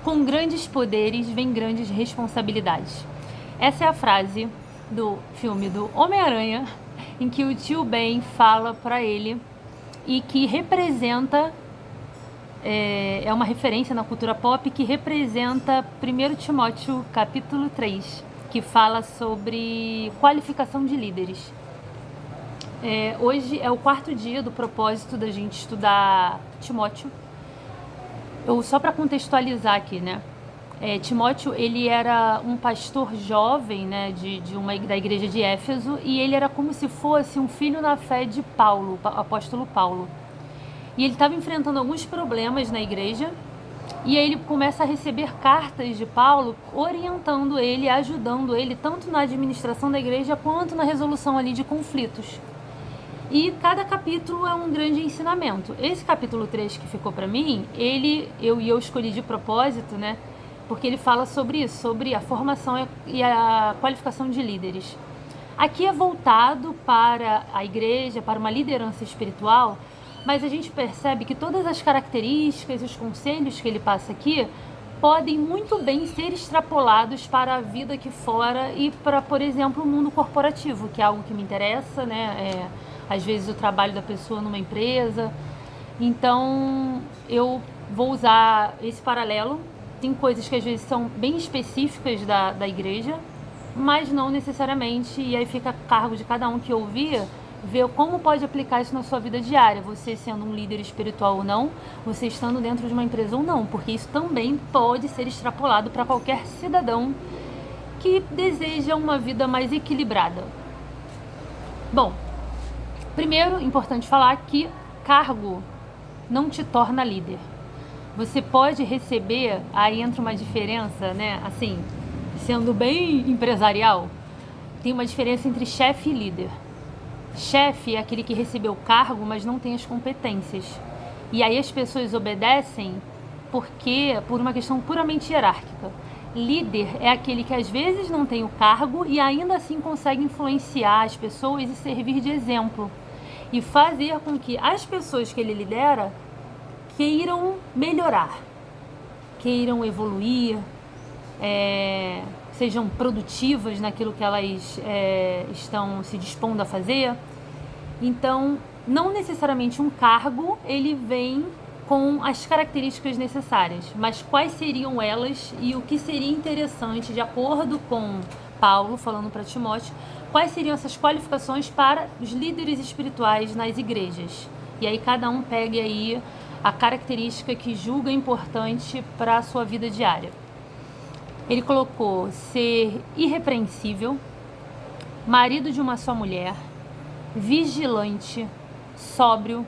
Com grandes poderes vem grandes responsabilidades. Essa é a frase do filme do Homem-Aranha, em que o tio Ben fala para ele e que representa, é uma referência na cultura pop que representa 1 Timóteo capítulo 3, que fala sobre qualificação de líderes. Hoje é o 4º dia do propósito da gente estudar Timóteo. Só para contextualizar aqui, né? Timóteo, ele era um pastor jovem, né, da igreja de Éfeso, e ele era como se fosse um filho na fé de Paulo, apóstolo Paulo. E ele estava enfrentando alguns problemas na igreja, e aí ele começa a receber cartas de Paulo orientando ele, ajudando ele, tanto na administração da igreja quanto na resolução ali de conflitos. E cada capítulo é um grande ensinamento. Esse capítulo 3 que ficou para mim, eu escolhi de propósito, né? Porque ele fala sobre isso, sobre a formação e a qualificação de líderes. Aqui é voltado para a igreja, para uma liderança espiritual, mas a gente percebe que todas as características e os conselhos que ele passa aqui podem muito bem ser extrapolados para a vida aqui fora e para, por exemplo, o mundo corporativo, que é algo que me interessa, né? Às vezes o trabalho da pessoa numa empresa. Então, eu vou usar esse paralelo. Tem coisas que às vezes são bem específicas da igreja, mas não necessariamente, e aí fica a cargo de cada um que ouvir, ver como pode aplicar isso na sua vida diária, você sendo um líder espiritual ou não, você estando dentro de uma empresa ou não, porque isso também pode ser extrapolado para qualquer cidadão que deseja uma vida mais equilibrada. Bom, primeiro, importante falar que cargo não te torna líder. Você pode receber, aí entra uma diferença, né? Assim, sendo bem empresarial, tem uma diferença entre chefe e líder. Chefe é aquele que recebeu o cargo, mas não tem as competências. E aí as pessoas obedecem por uma questão puramente hierárquica. Líder é aquele que às vezes não tem o cargo e ainda assim consegue influenciar as pessoas e servir de exemplo. E fazer com que as pessoas que ele lidera queiram melhorar, queiram evoluir, sejam produtivas naquilo que elas estão se dispondo a fazer. Então, não necessariamente um cargo, ele vem com as características necessárias, mas quais seriam elas e o que seria interessante, de acordo com Paulo, falando para Timóteo, quais seriam essas qualificações para os líderes espirituais nas igrejas. E aí cada um pegue aí a característica que julga importante para a sua vida diária. Ele colocou ser irrepreensível, marido de uma só mulher, vigilante, sóbrio,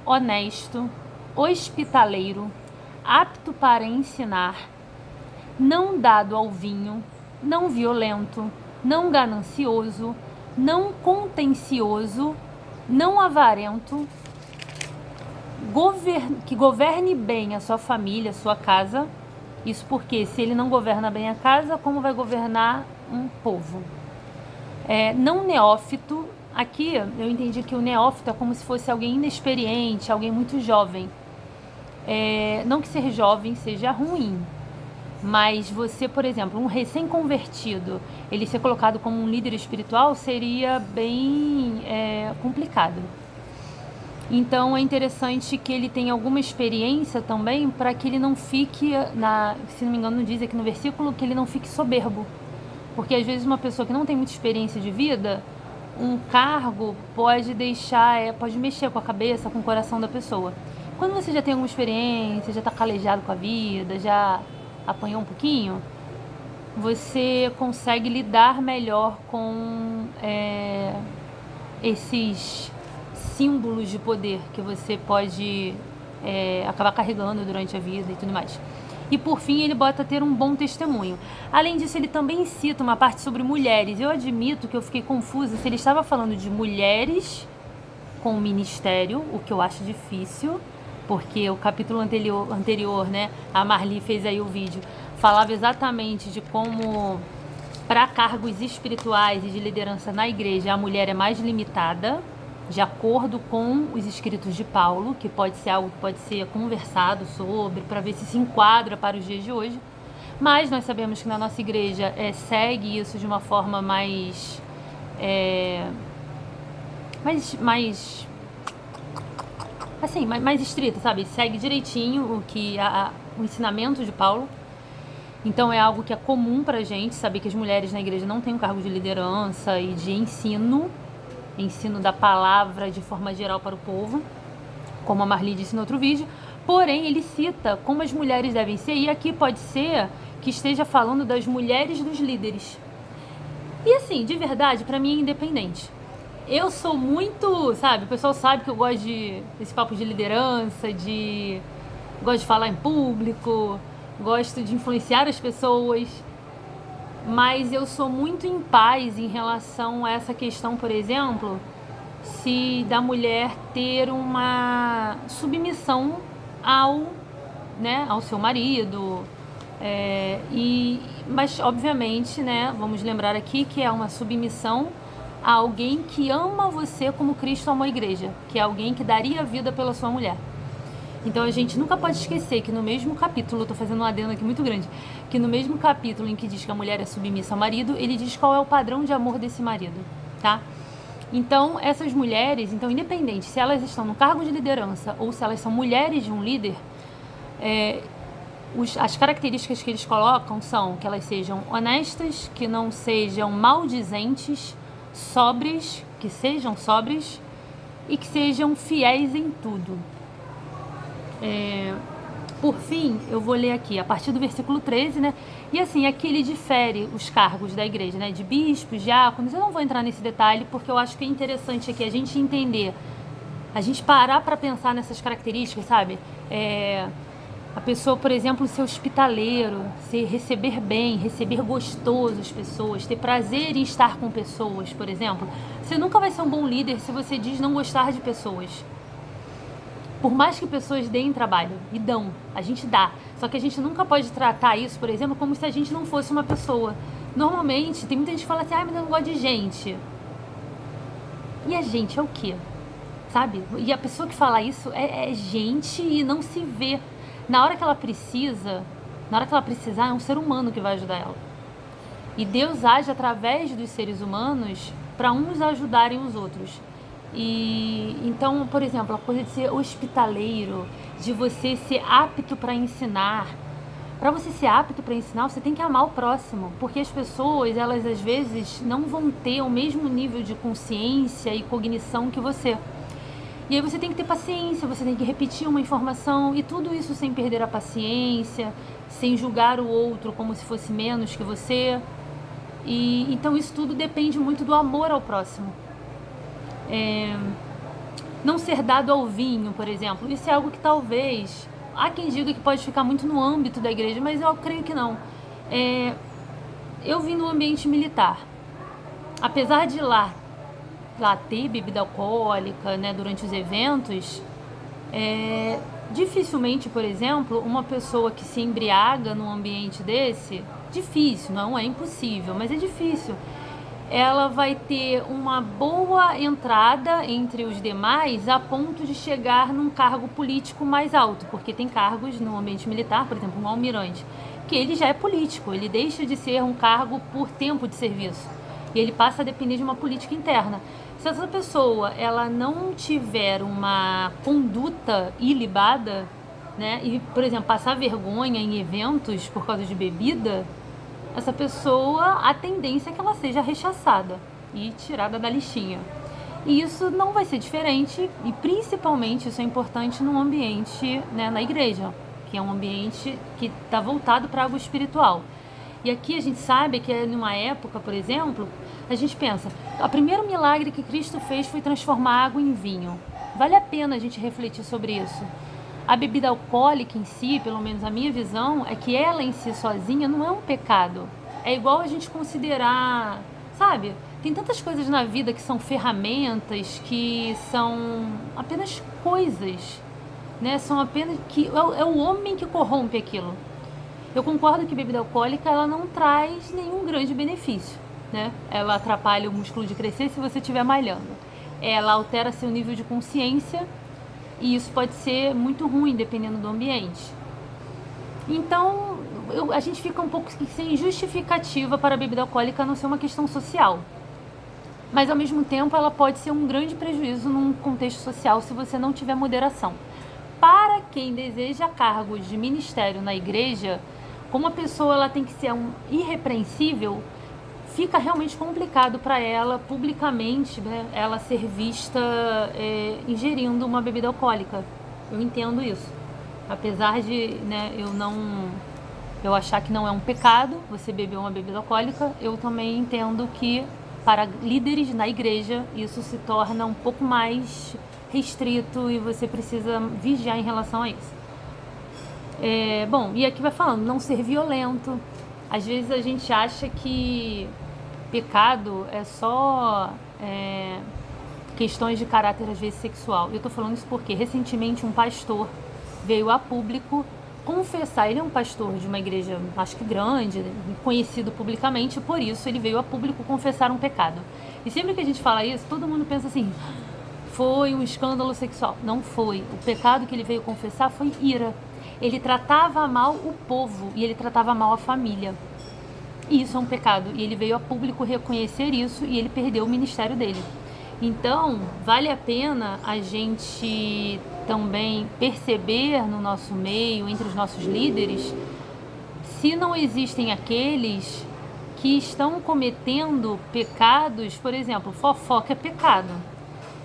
honesto, hospitaleiro, apto para ensinar, não dado ao vinho, não violento, não ganancioso, não contencioso, não avarento, que governe bem a sua família, a sua casa. Isso porque se ele não governa bem a casa, como vai governar um povo? Não neófito. Aqui eu entendi que o neófito é como se fosse alguém inexperiente, alguém muito jovem. Não que ser jovem seja ruim, mas você, por exemplo, um recém-convertido, ele ser colocado como um líder espiritual seria bem complicado. Então é interessante que ele tenha alguma experiência também para que ele não fique, se não me engano diz aqui no versículo, que ele não fique soberbo. Porque às vezes uma pessoa que não tem muita experiência de vida, um cargo pode pode mexer com a cabeça, com o coração da pessoa. Quando você já tem alguma experiência, já está calejado com a vida, já apanhou um pouquinho, você consegue lidar melhor com esses símbolos de poder que você pode acabar carregando durante a vida e tudo mais. E por fim ele bota ter um bom testemunho. Além disso, ele também cita uma parte sobre mulheres. Eu admito que eu fiquei confusa se ele estava falando de mulheres com ministério, o que eu acho difícil, porque o capítulo anterior, né, a Marli fez aí o vídeo, falava exatamente de como para cargos espirituais e de liderança na igreja a mulher é mais limitada. de acordo com os escritos de Paulo, que pode ser algo que pode ser conversado sobre, para ver se enquadra para os dias de hoje. Mas nós sabemos que na nossa igreja segue isso de uma forma mais estrita, sabe? Segue direitinho o ensinamento de Paulo. Então é algo que é comum pra gente saber que as mulheres na igreja não têm um cargo de liderança e de ensino da palavra de forma geral para o povo, como a Marli disse no outro vídeo. Porém, ele cita como as mulheres devem ser, e aqui pode ser que esteja falando das mulheres dos líderes. E assim, de verdade, pra mim é independente. Eu sou muito, sabe, o pessoal sabe que eu gosto desse papo de liderança, gosto de falar em público, gosto de influenciar as pessoas, mas eu sou muito em paz em relação a essa questão, por exemplo, se da mulher ter uma submissão ao seu marido, mas obviamente, né, vamos lembrar aqui que é uma submissão a alguém que ama você como Cristo amou a igreja, que é alguém que daria a vida pela sua mulher. Então a gente nunca pode esquecer que no mesmo capítulo, estou fazendo um adendo aqui muito grande, que no mesmo capítulo em que diz que a mulher é submissa ao marido, ele diz qual é o padrão de amor desse marido, tá? Então essas mulheres, independente se elas estão no cargo de liderança ou se elas são mulheres de um líder, as características que eles colocam são que elas sejam honestas, que não sejam maldizentes, sóbrias, que sejam sóbrias e que sejam fiéis em tudo. Por fim, eu vou ler aqui a partir do versículo 13, né? E assim, aqui ele difere os cargos da igreja, né? De bispos, diáconos. Eu não vou entrar nesse detalhe porque eu acho que é interessante aqui a gente entender, a gente parar para pensar nessas características, sabe? A pessoa, por exemplo, ser hospitaleiro, receber bem, receber gostoso as pessoas, ter prazer em estar com pessoas, por exemplo. Você nunca vai ser um bom líder se você diz não gostar de pessoas. Por mais que pessoas deem trabalho, e dão, a gente dá. Só que a gente nunca pode tratar isso, por exemplo, como se a gente não fosse uma pessoa. Normalmente, tem muita gente que fala assim, mas eu não gosto de gente. E a gente é o quê? Sabe? E a pessoa que fala isso é gente e não se vê. Na hora que ela precisar, é um ser humano que vai ajudar ela. E Deus age através dos seres humanos para uns ajudarem os outros. E então, por exemplo, a coisa de ser hospitaleiro, de você ser apto para ensinar. Para você ser apto para ensinar, você tem que amar o próximo, porque as pessoas, elas às vezes não vão ter o mesmo nível de consciência e cognição que você. E aí você tem que ter paciência, você tem que repetir uma informação, e tudo isso sem perder a paciência, sem julgar o outro como se fosse menos que você. E então isso tudo depende muito do amor ao próximo. Não ser dado ao vinho, por exemplo, isso é algo que talvez, há quem diga que pode ficar muito no âmbito da igreja, mas eu creio que não. Eu vim no ambiente militar, apesar de lá ter bebida alcoólica, né, durante os eventos, dificilmente, por exemplo, uma pessoa que se embriaga num ambiente desse, difícil, não é impossível, mas é difícil, ela vai ter uma boa entrada entre os demais a ponto de chegar num cargo político mais alto, porque tem cargos no ambiente militar, por exemplo, um almirante, que ele já é político, ele deixa de ser um cargo por tempo de serviço e ele passa a depender de uma política interna. Se essa pessoa ela não tiver uma conduta ilibada, né, e, por exemplo, passar vergonha em eventos por causa de bebida, essa pessoa, a tendência é que ela seja rechaçada e tirada da listinha. E isso não vai ser diferente, e principalmente isso é importante num ambiente, né, na igreja, que é um ambiente que está voltado para algo espiritual. E aqui a gente sabe que numa época, por exemplo, a gente pensa, o primeiro milagre que Cristo fez foi transformar água em vinho. Vale a pena a gente refletir sobre isso. A bebida alcoólica em si, pelo menos a minha visão, é que ela em si sozinha não é um pecado. É igual a gente considerar, sabe? Tem tantas coisas na vida que são ferramentas, que são apenas coisas, né? São apenas que é o homem que corrompe aquilo. Eu concordo que bebida alcoólica ela não traz nenhum grande benefício, né? Ela atrapalha o músculo de crescer se você estiver malhando. ela altera seu nível de consciência e isso pode ser muito ruim dependendo do ambiente. Então, a gente fica um pouco sem justificativa para a bebida alcoólica não ser uma questão social. Mas, ao mesmo tempo, ela pode ser um grande prejuízo num contexto social se você não tiver moderação. Para quem deseja cargos de ministério na igreja, como a pessoa ela tem que ser irrepreensível, fica realmente complicado para ela, publicamente, né, ela ser vista ingerindo uma bebida alcoólica. Eu entendo isso. Apesar de, né, eu achar que não é um pecado você beber uma bebida alcoólica, eu também entendo que para líderes na igreja isso se torna um pouco mais restrito e você precisa vigiar em relação a isso. Bom, e aqui vai falando, não ser violento. Às vezes a gente acha que pecado é só questões de caráter, às vezes, sexual. Eu tô falando isso porque recentemente um pastor veio a público confessar, ele é um pastor de uma igreja, acho que grande, conhecido publicamente, por isso ele veio a público confessar um pecado. E sempre que a gente fala isso, todo mundo pensa assim, foi um escândalo sexual. Não foi. O pecado que ele veio confessar foi ira. Ele tratava mal o povo e ele tratava mal a família. E isso é um pecado. E ele veio a público reconhecer isso e ele perdeu o ministério dele. Então, vale a pena a gente também perceber no nosso meio, entre os nossos líderes, se não existem aqueles que estão cometendo pecados. Por exemplo, fofoca é pecado.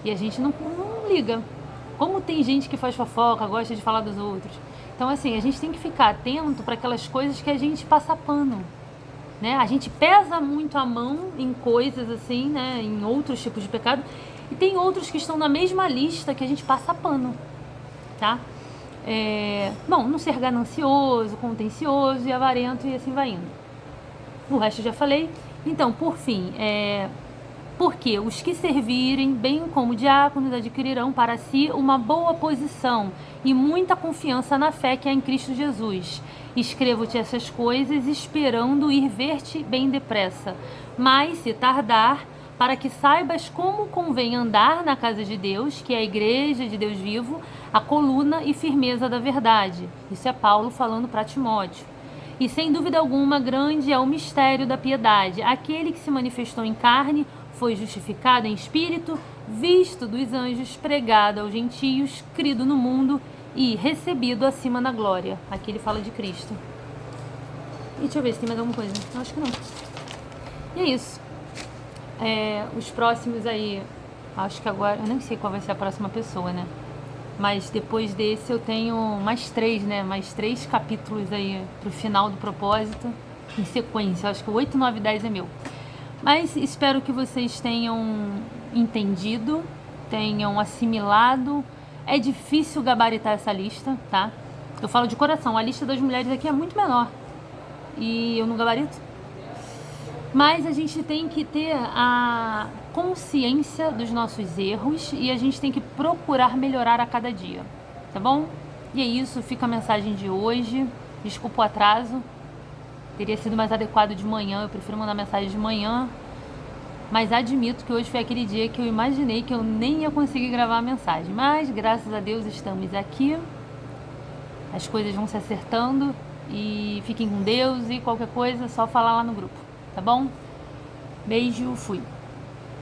E a gente não liga. Como tem gente que faz fofoca, gosta de falar dos outros. Então, assim, a gente tem que ficar atento para aquelas coisas que a gente passa pano. Né? A gente pesa muito a mão em coisas assim, né? Em outros tipos de pecado. E tem outros que estão na mesma lista que a gente passa pano. Tá? Bom, não ser ganancioso, contencioso e avarento e assim vai indo. O resto eu já falei. Então, por fim, porque os que servirem, bem como diáconos, adquirirão para si uma boa posição e muita confiança na fé que há em Cristo Jesus. Escrevo-te essas coisas, esperando ir ver-te bem depressa. Mas, se tardar, para que saibas como convém andar na casa de Deus, que é a igreja de Deus vivo, a coluna e firmeza da verdade. Isso é Paulo falando para Timóteo. E, sem dúvida alguma, grande é o mistério da piedade. Aquele que se manifestou em carne, foi justificado em espírito, visto dos anjos, pregado aos gentios, crido no mundo e recebido acima na glória. Aqui ele fala de Cristo. E deixa eu ver se tem mais alguma coisa. Acho que não. E é isso. Os próximos aí, acho que agora, eu nem sei qual vai ser a próxima pessoa, né? Mas depois desse eu tenho mais 3, né? Mais 3 capítulos aí pro final do propósito, em sequência. Acho que o 8, 9 e 10 é meu. Mas espero que vocês tenham entendido, tenham assimilado. É difícil gabaritar essa lista, tá? Eu falo de coração, a lista das mulheres aqui é muito menor. E eu não gabarito. Mas a gente tem que ter a consciência dos nossos erros e a gente tem que procurar melhorar a cada dia, tá bom? E é isso, fica a mensagem de hoje. Desculpa o atraso. Teria sido mais adequado de manhã, eu prefiro mandar mensagem de manhã. Mas admito que hoje foi aquele dia que eu imaginei que eu nem ia conseguir gravar a mensagem. Mas, graças a Deus, estamos aqui. As coisas vão se acertando. E fiquem com Deus e qualquer coisa é só falar lá no grupo, tá bom? Beijo, fui.